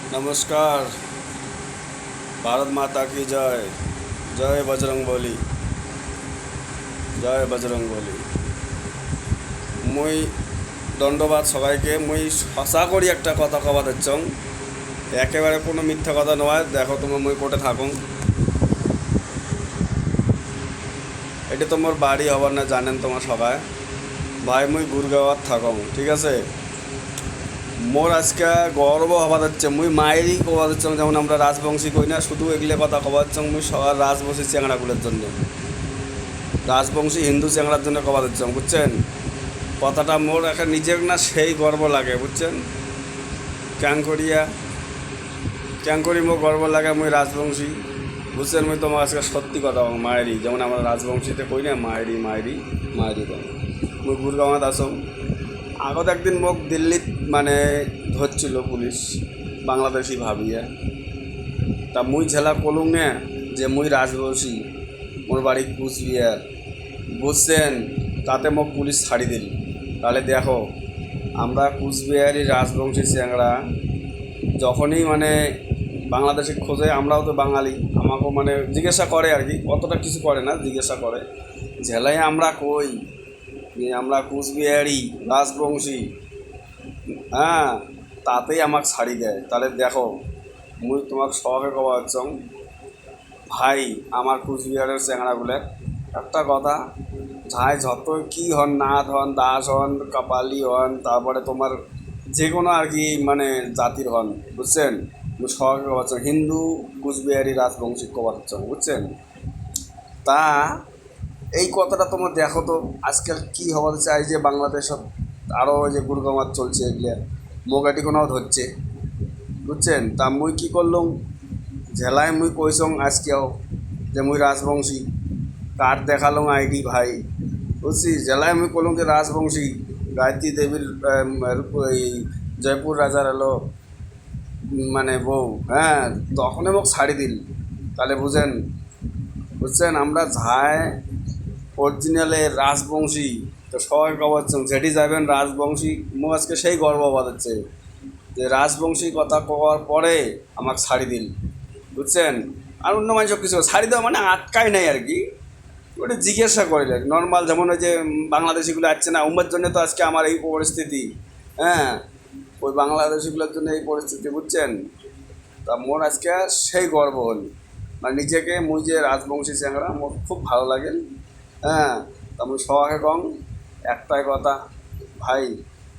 नमस्कार। भारत माता की जय। जय बजरंगबली। जय बजरंगबली। मुई दंडबाद सबाइके मुई आशा करी एक कथा कबाते चाও एकेबारे कोनो मिथ्या कथा नय। देखो तुम्हें मुई कोर्टे थाकुं एटी तुम्हार बाड़ी हबार ना जानें तुम्हार सबाई भाई मुई गुड़गाँवत थाकूँ ठीक है। मोर आज के गर्व हवा जाच्छे मुई मायेरই कवा जाच्छाम जेमन आमरा राजबंशी कई ना शुधु एगुलो कथा कवा जाच्छाम मुई सबार राजबंशी चेंगड़ागुलोर जन्य राजबंशी हिंदू चेंगड़ार जन्य कवा जाच्छाम बुझছেন। कथाटा मोर एखे निजेर ना सेई गर्व लागे बुझছেন। क्यां करी मोर गर्व लागे मुई राजबंशी बुझছেন। मुई तोमार आज सत्यि कथा मायेरই जेमन आमरा राजबंशीते कई ना मायेरই मुई गुड़गाँवत आसाम আগত একদিন মোক দিল্লিত মানে ধরছিল পুলিশ বাংলাদেশি ভাবিয়ে তা মুই ঝেলা কলুম না যে মুই রাজবংশী মোর বাড়ি কুচবিহার বুঝছেন। তাতে মোক পুলিশ ছাড়ি দিল। তাহলে দেখো আমরা কুচবিহারি রাজবংশী চ্যাংড়া যখনই মানে বাংলাদেশে খোঁজে আমরাও তো বাঙালি আমাকেও মানে জিজ্ঞাসা করে আর কি অতটা কিছু করে না জিজ্ঞাসা করে ঝেলায় আমরা কই আমরা কুচবিহারি রাজবংশী হ্যাঁ তাতেই আমাকে ছাড়ি দেয়। তাহলে দেখো মুই তোমাকে সবাইকে কবা হচ্ছং ভাই আমার কুচবিহারের চ্যাংড়াগুলোর একটা কথা যাই যত কি হন নাথ হন দাস হন কপালি হন তারপরে তোমার যে কোনো আর কি মানে জাতির হন বুঝছেন। মুই সবাইকে কবা হচ্ছং হিন্দু কুচবিহারি রাজবংশী কবা হচ্ছং বুঝছেন। তা এই কথাটা তোমরা দেখো তো আজকাল কী হওয়ার চাই যে বাংলাদেশত আরও যে গুড়গাঁওয়াত চলছে এগুলো মোগাটি কোনাও ধরছে বুঝছেন। তা মুই কী করলুম জেলায় মুই কইসং আজকেও যে মুই রাজবংশী কার্ড দেখালুম আইডি ভাই বুঝছি। জেলায় মুই কলুম যে রাজবংশী গায়ত্রী দেবীর এই জয়পুর রাজার এলো মানে বউ হ্যাঁ তখনই মোক ছাড়ি দিল। তাহলে বুঝছেন আমরা যাই অরিজিনালে রাজবংশী তো সবাই কবাচ্ছেন যেটি যাবেন রাজবংশী মো আজকে সেই গর্ব বাজাচ্ছে যে রাজবংশী কথা কওয়ার পরে আমাকে ছাড়ি দিল বুঝছেন। আর অন্য মানুষ কিছু ছাড়ি দেওয়া মানে আটকায় নাই আর কি ওটা জিজ্ঞাসা করিলেন নর্মাল যেমন ওই যে বাংলাদেশিগুলো আসছে না উমার জন্য তো আজকে আমার এই পরিস্থিতি হ্যাঁ ওই বাংলাদেশিগুলোর জন্য এই পরিস্থিতি বুঝছেন। তা মোর আজকে সেই গর্ব হল মানে নিজেকে মুই যে রাজবংশী চ্যাংড়া মোর খুব ভালো লাগে হ্যাঁ। তা আমি সবাইকে কম একটাই কথা ভাই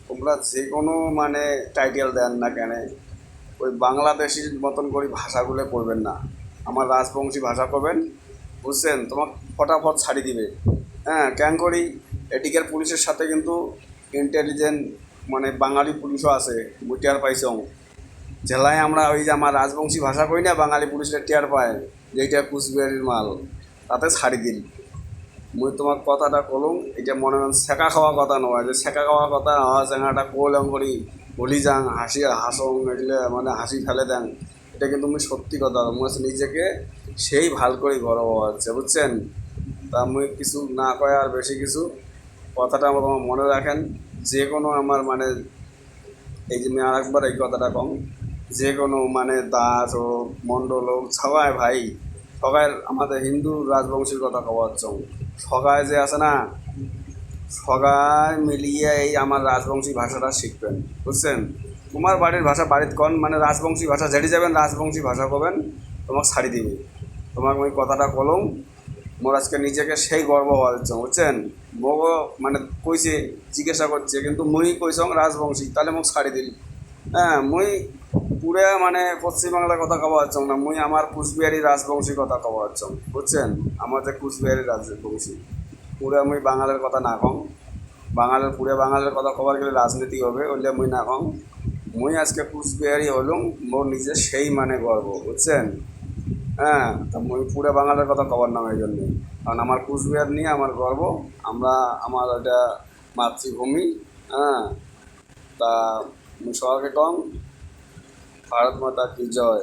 তোমরা যে কোনো মানে টাইটেল দেন না কেন ওই বাংলাদেশির মতন করে ভাষাগুলো করবেন না আমার রাজবংশী ভাষা করবেন বুঝছেন। তোমার ফটাফট ছাড়ি দিবে হ্যাঁ। কেন করি এটিকের পুলিশের সাথে কিন্তু ইন্টেলিজেন্ট মানে বাঙালি পুলিশও আছে মুই টের পাইছং জেলায় আমরা ওই যে আমার রাজবংশী ভাষা কই না বাঙালি পুলিশের টের পায় যেইটা কুচবিহারির মাল তাতে ছাড়ি দিল। মুই তোমার কথাটা কলুম এটা মনে মনে ছেঁকা খাওয়া কথা নয় যে ছেঁকা খাওয়া কথা চ্যাংড়াটা কোলং করি বলি যাং হাসং এগুলো মানে হাসি ফেলে দেন এটা কিন্তু মুই সত্যি কথা মুই নিজেকে সেই ভাল করে গর্ব হচ্ছে বুঝছেন। তা মুই কিছু না কয় আর বেশি কিছু কথাটা আমার তোমার মনে রাখেন যে কোনো আমার মানে এই যে আমি আর একবার এই কথাটা কম যে কোনো মানে দাস হোক মণ্ডল হোক সবাই ভাই সবাই আমাদের হিন্দু রাজবংশীর কথা কওয়া হচ্ছে সবাই যে আছে না সবাই মিলিয়ে এই আমার রাজবংশী ভাষাটা শিখবেন বুঝছেন। তোমার বাড়ির ভাষা বাড়িতে কন মানে রাজবংশী ভাষা যেটি যাবেন রাজবংশী ভাষা করবেন তোমাকে ছাড়ি দিবে। তোমাকে ওই কথাটা কলম মোর আজকে নিজেকে সেই গর্ব হওয়া যাচ্ছে বুঝছেন। মোক মানে কইছে জিজ্ঞাসা করছে কিন্তু মুই কইসং রাজবংশী তাহলে মোক ছাড়ি দিল হ্যাঁ। মুই পুরে মানে পশ্চিমবাংলার কথা কওয়া হচ্ছ না মুই আমার কুচবিহারি রাজবংশী কথা কওয়া হচ্ছ বুঝছেন। আমাদের কুচবিহারি রাজবংশী পুরে মুই বাঙালের কথা না কম বাঙালের পুরে বাঙালের কথা কবার গেলে রাজনীতি হবে ওইলে মুই না কম মুই আজকে কুচবিহারি হলুম মোর নিজে সেই মানে গর্ব বুঝছেন হ্যাঁ। তা মুই পুরে বাঙালের কথা কবার নাম এই জন্যে কারণ আমার কুচবিহার নিয়ে আমার গর্ব আমরা আমার এটা মাতৃভূমি হ্যাঁ। তা মুই সবাইকে কম भारत माता की जय।